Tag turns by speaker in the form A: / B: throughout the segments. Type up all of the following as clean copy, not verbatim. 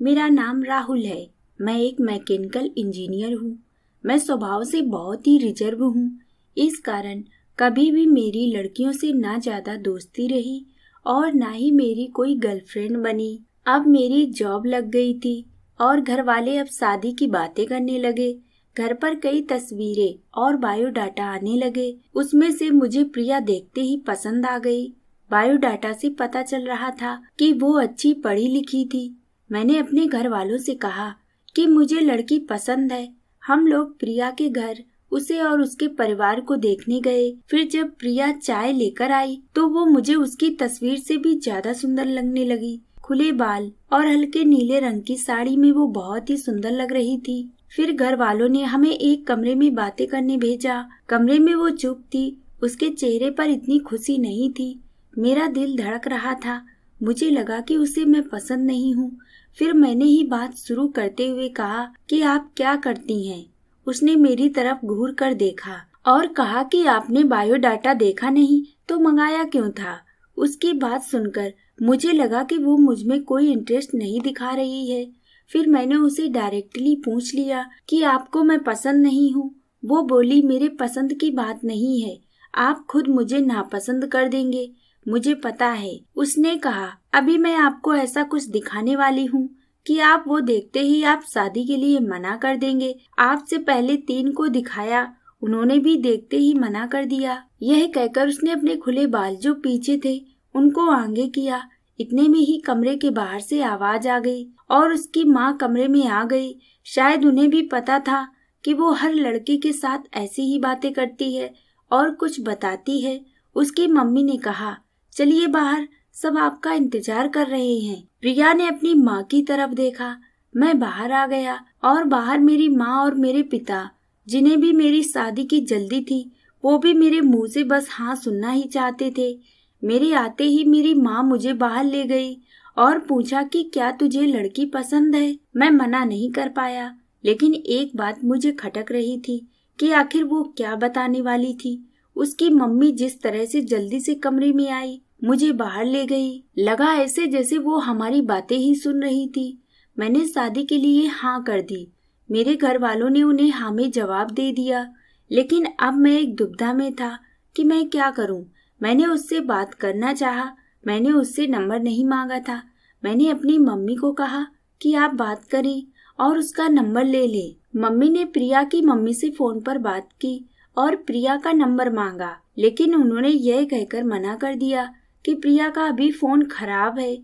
A: मेरा नाम राहुल है। मैं एक मैकेनिकल इंजीनियर हूँ। मैं स्वभाव से बहुत ही रिजर्व हूँ। इस कारण कभी भी मेरी लड़कियों से ना ज्यादा दोस्ती रही और ना ही मेरी कोई गर्लफ्रेंड बनी। अब मेरी जॉब लग गई थी और घर वाले अब शादी की बातें करने लगे। घर पर कई तस्वीरें और बायोडाटा आने लगे। उसमें से मुझे प्रिया देखते ही पसंद आ गई। बायोडाटा से पता चल रहा था कि वो अच्छी पढ़ी लिखी थी। मैंने अपने घर वालों से कहा कि मुझे लड़की पसंद है। हम लोग प्रिया के घर उसे और उसके परिवार को देखने गए। फिर जब प्रिया चाय लेकर आई तो वो मुझे उसकी तस्वीर से भी ज्यादा सुंदर लगने लगी। खुले बाल और हल्के नीले रंग की साड़ी में वो बहुत ही सुंदर लग रही थी। फिर घर वालों ने हमें एक कमरे में बातें करने भेजा। कमरे में वो चुप थी। उसके चेहरे पर इतनी खुशी नहीं थी। मेरा दिल धड़क रहा था। मुझे लगा कि उसे मैं पसंद नहीं हूँ। फिर मैंने ही बात शुरू करते हुए कहा कि आप क्या करती हैं? उसने मेरी तरफ घूर कर देखा और कहा कि आपने बायोडाटा देखा नहीं तो मंगाया क्यों था? उसकी बात सुनकर मुझे लगा कि वो मुझ में कोई इंटरेस्ट नहीं दिखा रही है। फिर मैंने उसे डायरेक्टली पूछ लिया कि आपको मैं पसंद नहीं हूँ। वो बोली मेरे पसंद की बात नहीं है, आप खुद मुझे नापसंद कर देंगे, मुझे पता है। उसने कहा अभी मैं आपको ऐसा कुछ दिखाने वाली हूँ कि आप वो देखते ही आप शादी के लिए मना कर देंगे। आपसे पहले 3 को दिखाया, उन्होंने भी देखते ही मना कर दिया। यह कहकर उसने अपने खुले बाल जो पीछे थे उनको आगे किया। इतने में ही कमरे के बाहर से आवाज आ गई और उसकी माँ कमरे में आ गई। शायद उन्हें भी पता था कि वो हर लड़के के साथ ऐसी ही बातें करती है और कुछ बताती है। उसकी मम्मी ने कहा चलिए बाहर, सब आपका इंतजार कर रहे हैं। प्रिया ने अपनी माँ की तरफ देखा। मैं बाहर आ गया और बाहर मेरी माँ और मेरे पिता, जिन्हें भी मेरी शादी की जल्दी थी, वो भी मेरे मुंह से बस हाँ सुनना ही चाहते थे। मेरे आते ही मेरी माँ मुझे बाहर ले गई और पूछा कि क्या तुझे लड़की पसंद है? मैं मना नहीं कर पाया, लेकिन एक बात मुझे खटक रही थी कि आखिर वो क्या बताने वाली थी। उसकी मम्मी जिस तरह से जल्दी से कमरे में आई, मुझे बाहर ले गई, लगा ऐसे जैसे वो हमारी बातें ही सुन रही थी। मैंने शादी के लिए हाँ कर दी। मेरे घर वालों ने उन्हें हाँ में जवाब दे दिया, लेकिन अब मैं एक दुविधा में था कि मैं क्या करूं। मैंने उससे बात करना चाहा। मैंने उससे नंबर नहीं मांगा था। मैंने अपनी मम्मी को कहा कि आप बात करें और उसका नंबर ले ले। मम्मी ने प्रिया की मम्मी से फोन पर बात की और प्रिया का नंबर मांगा, लेकिन उन्होंने यह कहकर मना कर दिया कि प्रिया का अभी फोन खराब है।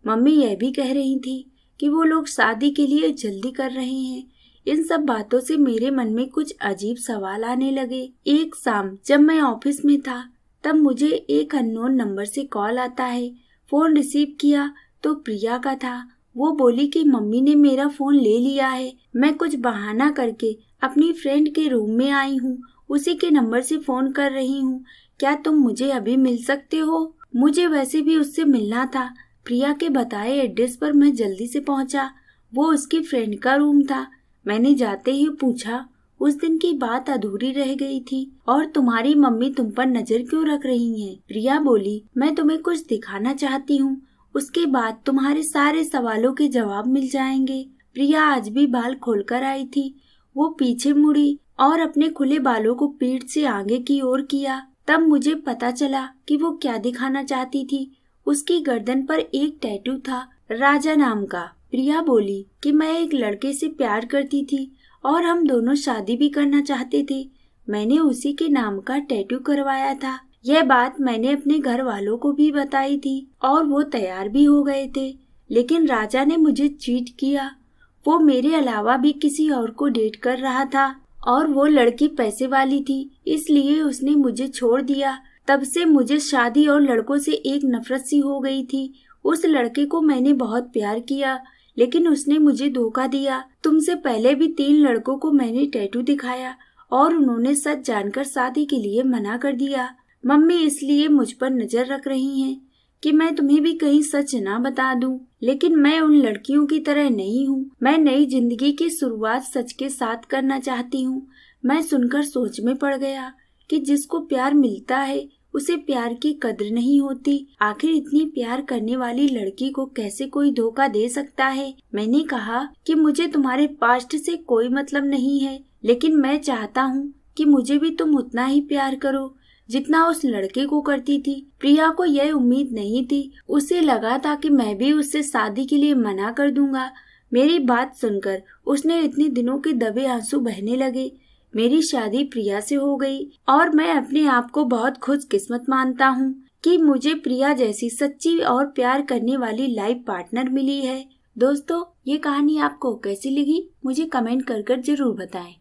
A: मम्मी यह भी कह रही थी कि वो लोग शादी के लिए जल्दी कर रहे हैं। इन सब बातों से मेरे मन में कुछ अजीब सवाल आने लगे। एक शाम जब मैं ऑफिस में था तब मुझे एक अननोन नंबर से कॉल आता है। फोन रिसीव किया तो प्रिया का था। वो बोली कि मम्मी ने मेरा फोन ले लिया है। मैं कुछ बहाना करके अपनी फ्रेंड के रूम में आई हूँ, उसी के नंबर से फोन कर रही हूँ। क्या तुम मुझे अभी मिल सकते हो? मुझे वैसे भी उससे मिलना था। प्रिया के बताए एड्रेस पर मैं जल्दी से पहुंचा। वो उसकी फ्रेंड का रूम था। मैंने जाते ही पूछा, उस दिन की बात अधूरी रह गई थी और तुम्हारी मम्मी तुम पर नजर क्यों रख रही हैं? प्रिया बोली, मैं तुम्हें कुछ दिखाना चाहती हूँ, उसके बाद तुम्हारे सारे सवालों के जवाब मिल जाएंगे। प्रिया आज भी बाल खोलकर आई थी। वो पीछे मुड़ी और अपने खुले बालों को पीठ से आगे की ओर किया। तब मुझे पता चला कि वो क्या दिखाना चाहती थी। उसकी गर्दन पर एक टैटू था, राजा नाम का। प्रिया बोली कि मैं एक लड़के से प्यार करती थी और हम दोनों शादी भी करना चाहते थे। मैंने उसी के नाम का टैटू करवाया था। यह बात मैंने अपने घर वालों को भी बताई थी और वो तैयार भी हो गए थे, लेकिन राजा ने मुझे चीट किया। वो मेरे अलावा भी किसी और को डेट कर रहा था और वो लड़की पैसे वाली थी, इसलिए उसने मुझे छोड़ दिया। तब से मुझे शादी और लड़कों से एक नफरत सी हो गई थी। उस लड़के को मैंने बहुत प्यार किया, लेकिन उसने मुझे धोखा दिया। तुमसे पहले भी 3 लड़कों को मैंने टैटू दिखाया और उन्होंने सच जानकर शादी के लिए मना कर दिया। मम्मी इसलिए मुझ पर नजर रख रही हैं कि मैं तुम्हें भी कहीं सच ना बता दूं, लेकिन मैं उन लड़कियों की तरह नहीं हूँ। मैं नई जिंदगी की शुरुआत सच के साथ करना चाहती हूँ। मैं सुनकर सोच में पड़ गया कि जिसको प्यार मिलता है उसे प्यार की कद्र नहीं होती। आखिर इतनी प्यार करने वाली लड़की को कैसे कोई धोखा दे सकता है। मैंने कहा कि मुझे तुम्हारे पास्ट से कोई मतलब नहीं है, लेकिन मैं चाहता हूँ कि मुझे भी तुम उतना ही प्यार करो जितना उस लड़के को करती थी। प्रिया को यह उम्मीद नहीं थी। उसे लगा था कि मैं भी उससे शादी के लिए मना कर दूंगा। मेरी बात सुनकर उसने इतने दिनों के दबे आंसू बहने लगे। मेरी शादी प्रिया से हो गई और मैं अपने आप को बहुत खुशकिस्मत मानता हूँ कि मुझे प्रिया जैसी सच्ची और प्यार करने वाली लाइफ पार्टनर मिली है। दोस्तों, ये कहानी आपको कैसी लगी मुझे कमेंट कर जरूर बताएं।